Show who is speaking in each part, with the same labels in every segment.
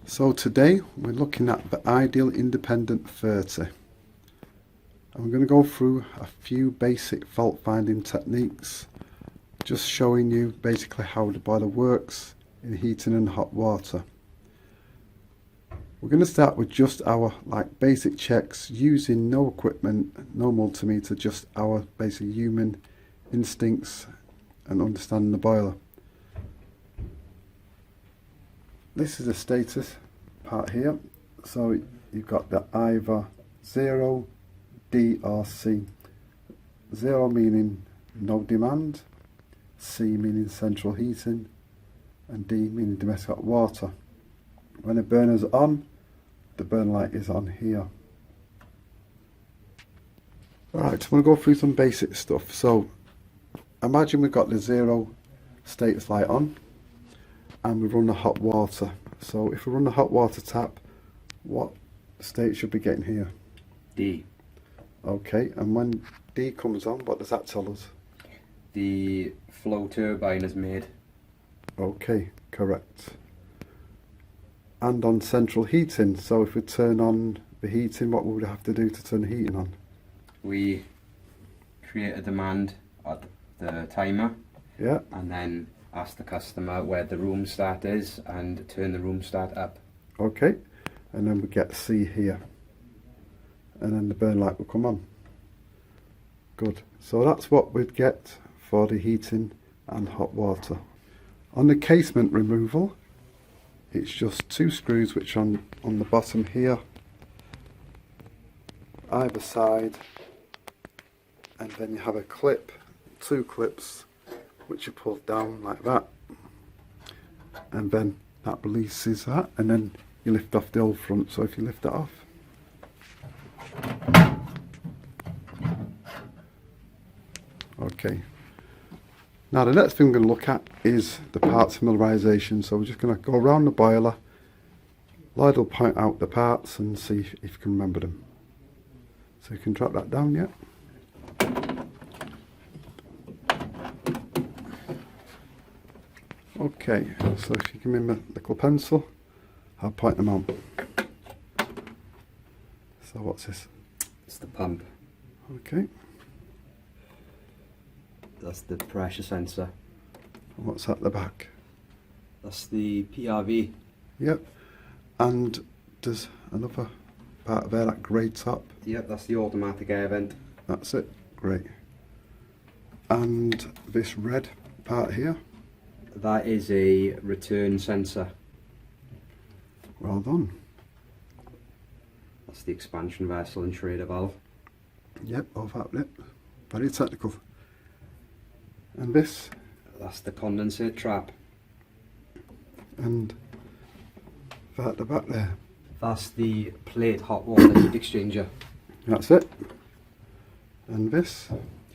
Speaker 1: So today we're looking at the ideal independent 30. And we're going to go through a few basic fault finding techniques, just showing you basically how the boiler works in heating and hot water. We're going to start with just our basic checks using no equipment, no multimeter, just our basic human instincts and understanding the boiler. This is the status part here, so you've got the either 0, D or C. 0 meaning no demand, C meaning central heating, and D meaning domestic hot water. When the burner's on, the burn light is on here. Right, I'm going to go through some basic stuff. So imagine we've got the 0 status light on and we run the hot water. So if we run the hot water tap, what state should we be getting here?
Speaker 2: D.
Speaker 1: Okay, and when D comes on, what does that tell us?
Speaker 2: The flow turbine is made.
Speaker 1: Okay, correct. And on central heating, so if we turn on the heating, what would we have to do to turn the heating on?
Speaker 2: We create a demand at the timer,
Speaker 1: Yeah.
Speaker 2: and then ask the customer where the room start is and turn the room start up.
Speaker 1: Okay, and then we get C here, and then the burn light will come on. Good, so that's what we'd get for the heating and hot water. On the casement removal, it's just 2 screws which on the bottom here, either side, and then you have a clip, 2 clips which you pull down like that, and then that releases that, and then you lift off the old front. So if you lift it off, okay. Now the next thing we're going to look at is the parts familiarisation. So we're just going to go around the boiler. Lloyd will point out the parts and see if you can remember them. So you can drop that down, yeah. Okay, so if you give me my little pencil, I'll point them out. So what's this?
Speaker 2: It's the pump.
Speaker 1: Okay.
Speaker 2: That's the pressure sensor.
Speaker 1: And what's at the back?
Speaker 2: That's the PRV.
Speaker 1: Yep. And there's another part there, that grey top.
Speaker 2: Yep, that's the automatic air vent.
Speaker 1: That's it. Great. And this red part here.
Speaker 2: That is a return sensor.
Speaker 1: Well done.
Speaker 2: That's the expansion vessel and Schrader valve.
Speaker 1: Yep, all that bit. Very technical. And this?
Speaker 2: That's the condensate trap.
Speaker 1: And that at the back there.
Speaker 2: That's the plate hot water heat exchanger.
Speaker 1: That's it. And this?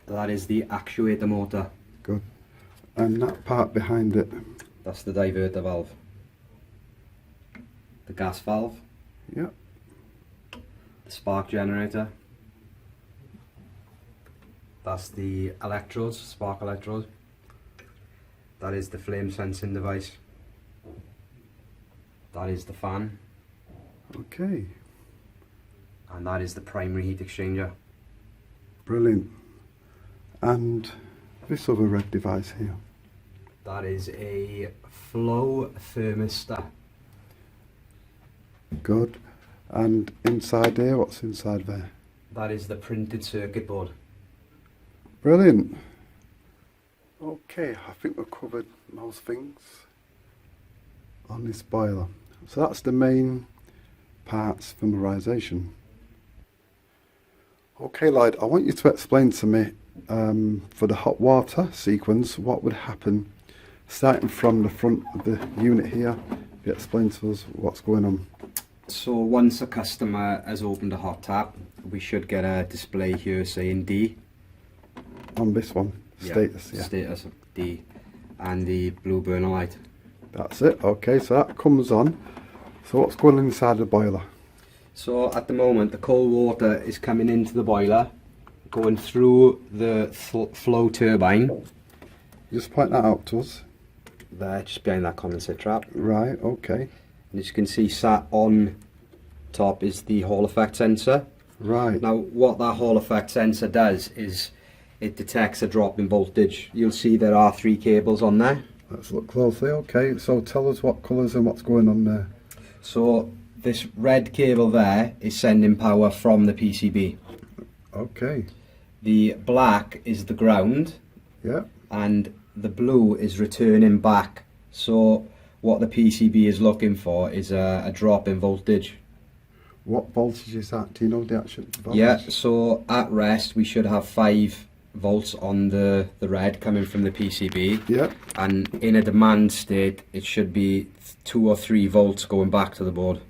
Speaker 2: That is the actuator motor.
Speaker 1: Good. And that part behind it?
Speaker 2: That's the diverter valve. The gas valve.
Speaker 1: Yep.
Speaker 2: The spark generator. That's the electrodes, spark electrode. That is the flame sensing device. That is the fan.
Speaker 1: Okay.
Speaker 2: And that is the primary heat exchanger.
Speaker 1: Brilliant. And this other red device here?
Speaker 2: That is a flow thermistor.
Speaker 1: Good. And inside here, what's inside there?
Speaker 2: That is the printed circuit board.
Speaker 1: Brilliant. Okay, I think we've covered most things on this boiler. So that's the main parts familiarisation. Okay, Lloyd, I want you to explain to me for the hot water sequence what would happen starting from the front of the unit here. You explain to us what's going on.
Speaker 2: So once a customer has opened a hot tap, we should get a display here saying D.
Speaker 1: On this one, status, yeah.
Speaker 2: Status of D, and the blue burner light.
Speaker 1: That's it, okay, so that comes on. So what's going on inside the boiler?
Speaker 2: So at the moment the cold water is coming into the boiler, going through the flow turbine.
Speaker 1: Just point that out to us.
Speaker 2: There, just behind that condensate trap.
Speaker 1: Right, okay.
Speaker 2: And as you can see, sat on top is the Hall effect sensor.
Speaker 1: Right.
Speaker 2: Now what that Hall effect sensor does is it detects a drop in voltage. You'll see there are 3 cables on there.
Speaker 1: Let's look closely. Okay, so tell us what colours and what's going on there.
Speaker 2: So this red cable there is sending power from the PCB.
Speaker 1: Okay.
Speaker 2: The black is the ground,
Speaker 1: Yeah.
Speaker 2: and the blue is returning back. So what the PCB is looking for is a drop in voltage.
Speaker 1: What voltage is that? Do you know the actual voltage?
Speaker 2: Yeah, so at rest we should have 5 volts on the red coming from the PCB.
Speaker 1: Yeah.
Speaker 2: And in a demand state it should be 2 or 3 volts going back to the board.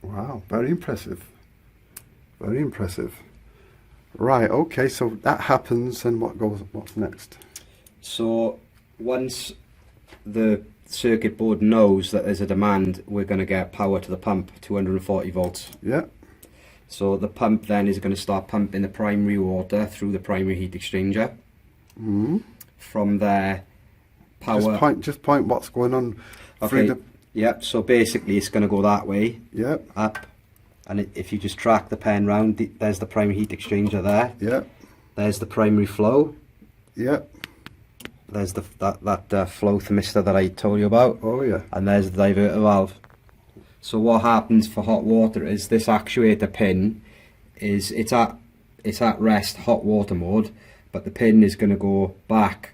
Speaker 1: Wow, very impressive. Very impressive. Right, okay, so that happens, and what's next?
Speaker 2: So once the circuit board knows that there's a demand, we're going to get power to the pump, 240 volts.
Speaker 1: Yeah.
Speaker 2: So the pump then is going to start pumping the primary water through the primary heat exchanger.
Speaker 1: Mm.
Speaker 2: From there, power...
Speaker 1: Just point what's going on
Speaker 2: Okay,
Speaker 1: through the...
Speaker 2: yep, so basically it's going to go that way,
Speaker 1: Yeah.
Speaker 2: up, and if you just track the pen round, there's the primary heat exchanger there.
Speaker 1: Yeah.
Speaker 2: There's the primary flow.
Speaker 1: Yeah.
Speaker 2: There's that flow thermistor that I told you about.
Speaker 1: Oh yeah.
Speaker 2: And there's the diverter valve. So what happens for hot water is this actuator pin is it's at rest hot water mode, but the pin is going to go back,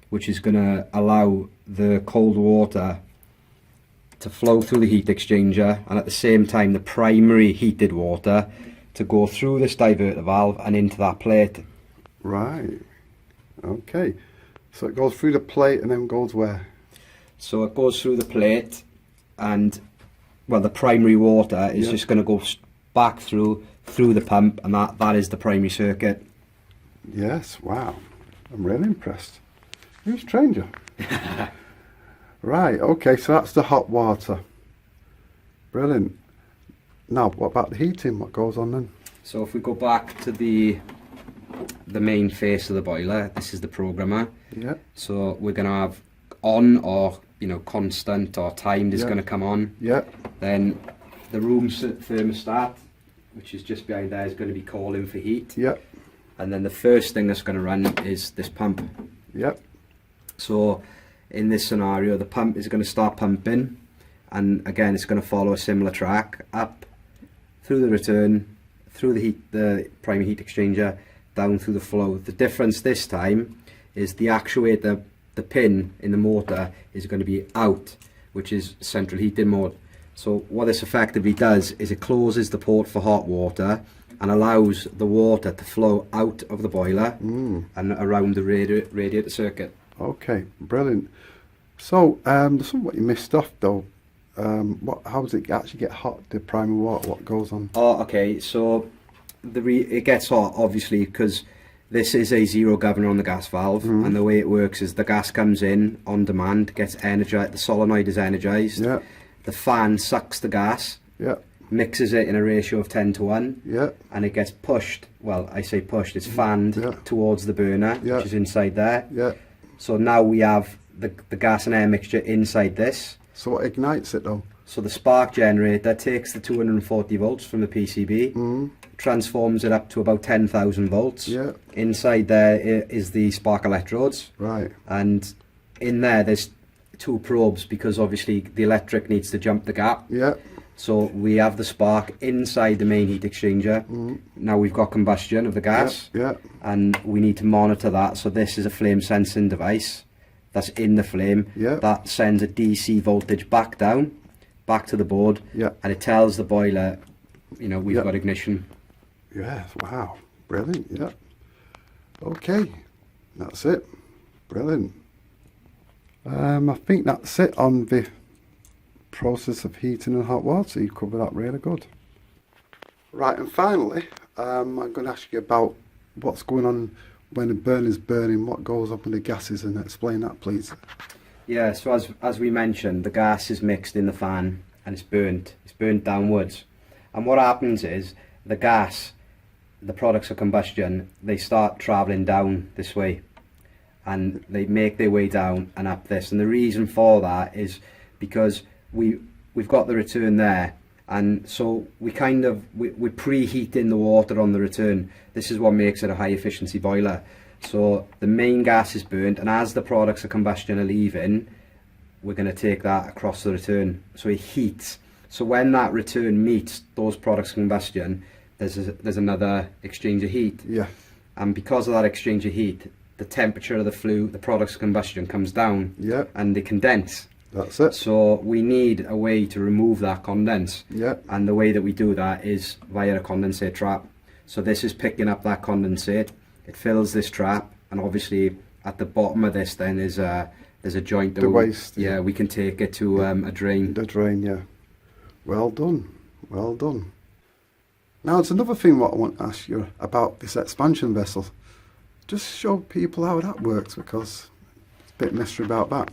Speaker 2: which is going to allow the cold water to flow through the heat exchanger, and at the same time the primary heated water to go through this diverter valve and into that plate.
Speaker 1: Right. Okay. So it goes through the plate and then goes where?
Speaker 2: So it goes through the plate, and well, the primary water is just going to go back through the pump, and that is the primary circuit.
Speaker 1: Yes. Wow. I'm really impressed. You're a stranger. Right. Okay. So that's the hot water. Brilliant. Now, what about the heating? What goes on then?
Speaker 2: So if we go back to the main face of the boiler, this is the programmer.
Speaker 1: Yeah.
Speaker 2: So we're going to have on, or constant or timed is going to come on.
Speaker 1: Yeah.
Speaker 2: Then the room thermostat, which is just behind there, is going to be calling for heat.
Speaker 1: Yeah.
Speaker 2: And then the first thing that's going to run is this pump.
Speaker 1: Yeah.
Speaker 2: So in this scenario, the pump is going to start pumping, and again it's going to follow a similar track up through the return, through the primary heat exchanger, down through the flow. The difference this time is the actuator, the pin in the motor, is going to be out, which is central heating mode. So what this effectively does is it closes the port for hot water and allows the water to flow out of the boiler and around the radiator circuit.
Speaker 1: Okay, brilliant. So, there's something what you missed off though. How does it actually get hot, the primary water? What goes on?
Speaker 2: Oh, okay, so it gets hot obviously because this is a zero governor on the gas valve, and the way it works is the gas comes in on demand, gets energized, the solenoid is energized,
Speaker 1: Yeah.
Speaker 2: the fan sucks the gas,
Speaker 1: Yeah.
Speaker 2: mixes it in a ratio of 10:1,
Speaker 1: Yeah.
Speaker 2: and it gets pushed, well I say pushed, it's fanned
Speaker 1: Yeah.
Speaker 2: towards the burner,
Speaker 1: Yeah.
Speaker 2: which is inside there.
Speaker 1: Yeah.
Speaker 2: So now we have the gas and air mixture inside this.
Speaker 1: So what ignites it though?
Speaker 2: So the spark generator takes the 240 volts from the PCB, transforms it up to about 10,000 volts.
Speaker 1: Yeah.
Speaker 2: Inside there is the spark electrodes,
Speaker 1: Right.
Speaker 2: and in there there's 2 probes, because obviously the electric needs to jump the gap.
Speaker 1: Yeah.
Speaker 2: So we have the spark inside the main heat exchanger. Now we've got combustion of the gas,
Speaker 1: Yeah.
Speaker 2: and we need to monitor that. So this is a flame sensing device that's in the flame,
Speaker 1: Yeah.
Speaker 2: that sends a DC voltage back down, back to the board,
Speaker 1: Yeah.
Speaker 2: and it tells the boiler, we've
Speaker 1: Yeah.
Speaker 2: got ignition.
Speaker 1: Yes. Wow. Brilliant. Yeah. Okay. That's it. Brilliant. I think that's it on the process of heating and hot water. You covered that really good. Right, and finally, I'm going to ask you about what's going on when a burner's burning, what goes up with the gases, and explain that, please.
Speaker 2: Yeah, so as we mentioned, the gas is mixed in the fan and it's burnt downwards. And what happens is the gas, the products of combustion, they start travelling down this way, and they make their way down and up this. And the reason for that is because we've got the return there, and so we're preheating the water on the return. This is what makes it a high efficiency boiler. So the main gas is burnt, and as the products of combustion are leaving, we're going to take that across the return. So it heats. So when that return meets those products of combustion, there's another exchange of heat.
Speaker 1: Yeah.
Speaker 2: And because of that exchange of heat, the temperature of the products of combustion comes down.
Speaker 1: Yeah.
Speaker 2: And they condense.
Speaker 1: That's it.
Speaker 2: So we need a way to remove that condense.
Speaker 1: Yeah.
Speaker 2: And the way that we do that is via a condensate trap. So this is picking up that condensate. It fills this trap, and obviously at the bottom of this then is there's a joint.
Speaker 1: The waste.
Speaker 2: Yeah, we can take it to a drain.
Speaker 1: The drain, yeah. Well done. Well done. Now, there's another thing what I want to ask you about this expansion vessel. Just show people how that works, because it's a bit mystery about that.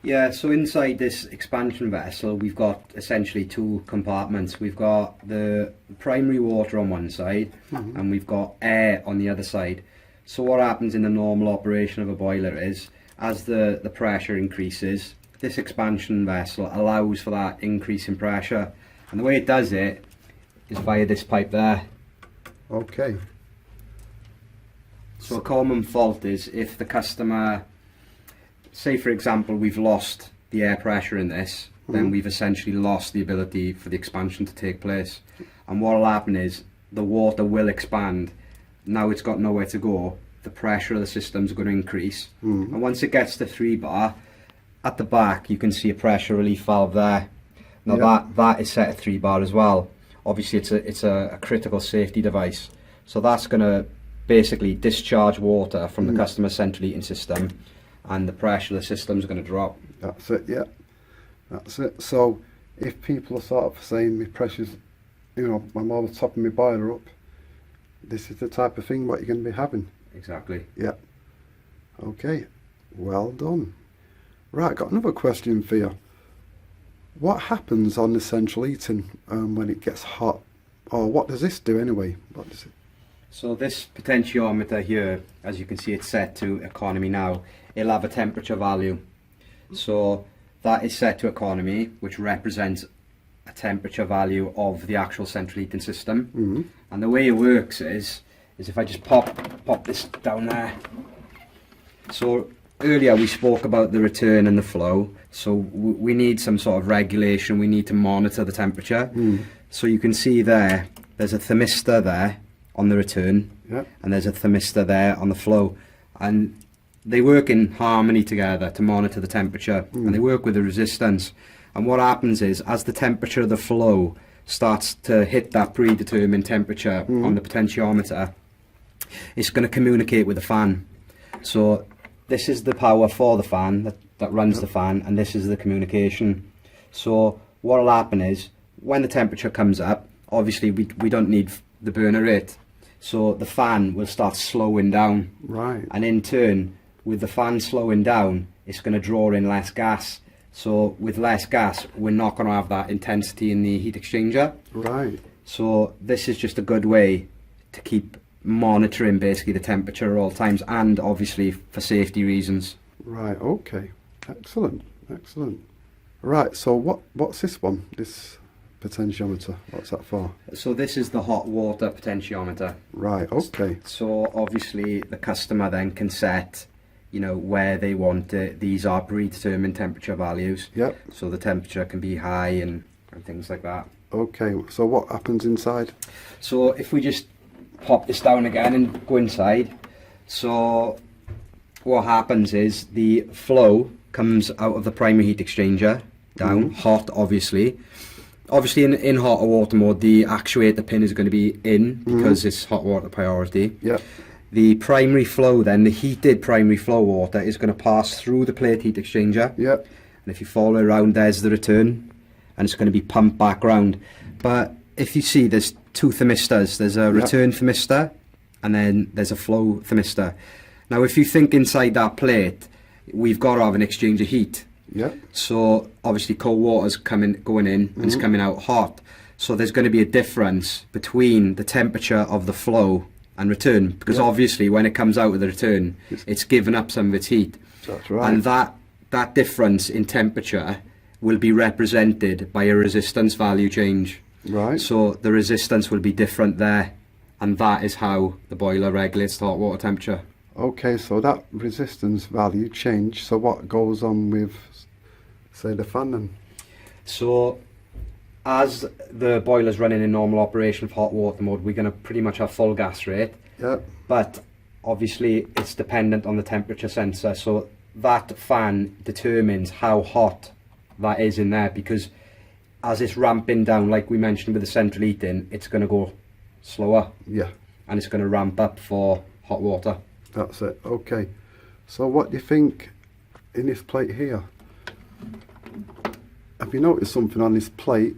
Speaker 2: Yeah, so inside this expansion vessel, we've got essentially two compartments. We've got the primary water on one side, and we've got air on the other side. So what happens in the normal operation of a boiler is, as the pressure increases, this expansion vessel allows for that increase in pressure. And the way it does it is via this pipe there.
Speaker 1: Okay.
Speaker 2: So a common fault is if the customer, say for example, we've lost the air pressure in this, then we've essentially lost the ability for the expansion to take place. And what will happen is the water will expand. Now it's got nowhere to go. The pressure of the system's going to increase. And once it gets to 3 bar, at the back you can see a pressure relief valve there. Now that is set at 3 bar as well. Obviously it's a critical safety device. So that's going to basically discharge water from the customer's central heating system, and the pressure of the system's going to drop.
Speaker 1: That's it, yeah. That's it. So if people are sort of saying my pressure's, I'm over the top of my boiler up, this is the type of thing what you're going to be having.
Speaker 2: Exactly.
Speaker 1: Yeah. Okay. Well done. Right, got another question for you. What happens on the central heating when it gets hot? Or what does this do anyway? What does it?
Speaker 2: So this potentiometer here, as you can see, it's set to economy now. It'll have a temperature value. So that is set to economy, which represents a temperature value of the actual central heating system. And the way it works is if I just pop this down there. So earlier we spoke about the return and the flow. So we need some sort of regulation. We need to monitor the temperature. So you can see there's a thermistor there on the return, and there's a thermistor there on the flow, and they work in harmony together to monitor the temperature, and they work with the resistance. And what happens is, as the temperature of the flow starts to hit that predetermined temperature on the potentiometer, it's going to communicate with the fan. So this is the power for the fan that runs the fan, and this is the communication. So what will happen is, when the temperature comes up, obviously we don't need the burner rate, so the fan will start slowing down.
Speaker 1: Right.
Speaker 2: And in turn, with the fan slowing down, it's going to draw in less gas. So with less gas, we're not going to have that intensity in the heat exchanger.
Speaker 1: Right.
Speaker 2: So this is just a good way to keep monitoring basically the temperature at all times, and obviously for safety reasons.
Speaker 1: Right, okay. Excellent, excellent. Right, so what's this one? This potentiometer, what's that for?
Speaker 2: So this is the hot water potentiometer.
Speaker 1: Right, okay.
Speaker 2: So obviously the customer then can set, where they want it. These are predetermined temperature values.
Speaker 1: Yep.
Speaker 2: So the temperature can be high and things like that.
Speaker 1: Okay, so what happens inside?
Speaker 2: So if we just pop this down again and go inside, so what happens is the flow comes out of the primary heat exchanger down, hot obviously. Obviously in hot water mode, the actuator pin is going to be in because it's hot water priority.
Speaker 1: Yep.
Speaker 2: The primary flow then, the heated primary flow water, is going to pass through the plate heat exchanger.
Speaker 1: Yep.
Speaker 2: And if you follow around, there's the return, and it's going to be pumped back round. But if you see, there's two thermistors. There's a return thermistor, and then there's a flow thermistor. Now if you think inside that plate, we've got to have an exchange of heat.
Speaker 1: Yep.
Speaker 2: So obviously cold water's going in and it's coming out hot. So there's going to be a difference between the temperature of the flow and return, because obviously when it comes out with the return, it's given up some of its heat.
Speaker 1: That's right.
Speaker 2: And that difference in temperature will be represented by a resistance value change.
Speaker 1: Right.
Speaker 2: So the resistance will be different there, and that is how the boiler regulates the hot water temperature.
Speaker 1: Okay, so that resistance value change, so what goes on with, say, the fan then?
Speaker 2: So as the boiler's running in normal operation for hot water mode, we're going to pretty much have full gas rate,
Speaker 1: Yep.
Speaker 2: but obviously it's dependent on the temperature sensor, so that fan determines how hot that is in there, because as it's ramping down, like we mentioned with the central heating, it's going to go slower
Speaker 1: Yeah,
Speaker 2: and it's going to ramp up for hot water.
Speaker 1: that's it. Okay, so what do you think in this plate here? Have you noticed something on this plate?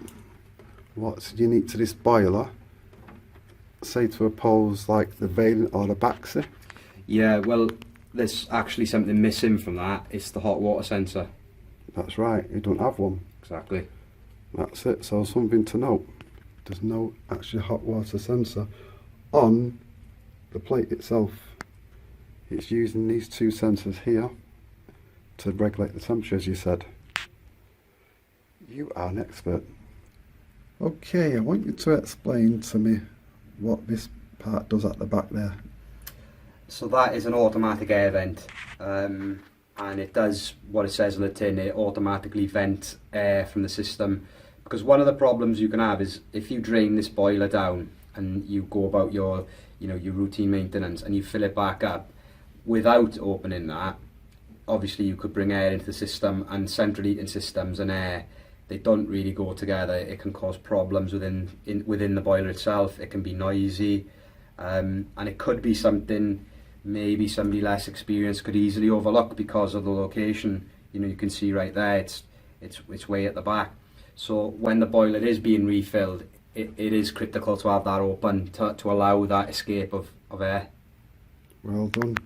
Speaker 1: What's unique to this boiler? Say to oppose like the valent or the Baxi?
Speaker 2: Yeah, well, there's actually something missing from that. It's the hot water sensor.
Speaker 1: That's right, you don't have one.
Speaker 2: Exactly.
Speaker 1: That's it, so something to note. There's no actual hot water sensor on the plate itself. It's using these two sensors here to regulate the temperature, as you said. You are an expert. Okay, I want you to explain to me what this part does at the back there.
Speaker 2: So that is an automatic air vent, and it does what it says on the tin. It automatically vents air from the system, because one of the problems you can have is if you drain this boiler down and you go about your your routine maintenance and you fill it back up without opening that, obviously you could bring air into the system, and central heating systems and air, they don't really go together. It can cause problems within the boiler itself. It can be noisy, and it could be something maybe somebody less experienced could easily overlook because of the location. You can see right there, it's way at the back. So when the boiler is being refilled, it is critical to have that open to allow that escape of air.
Speaker 1: Well done.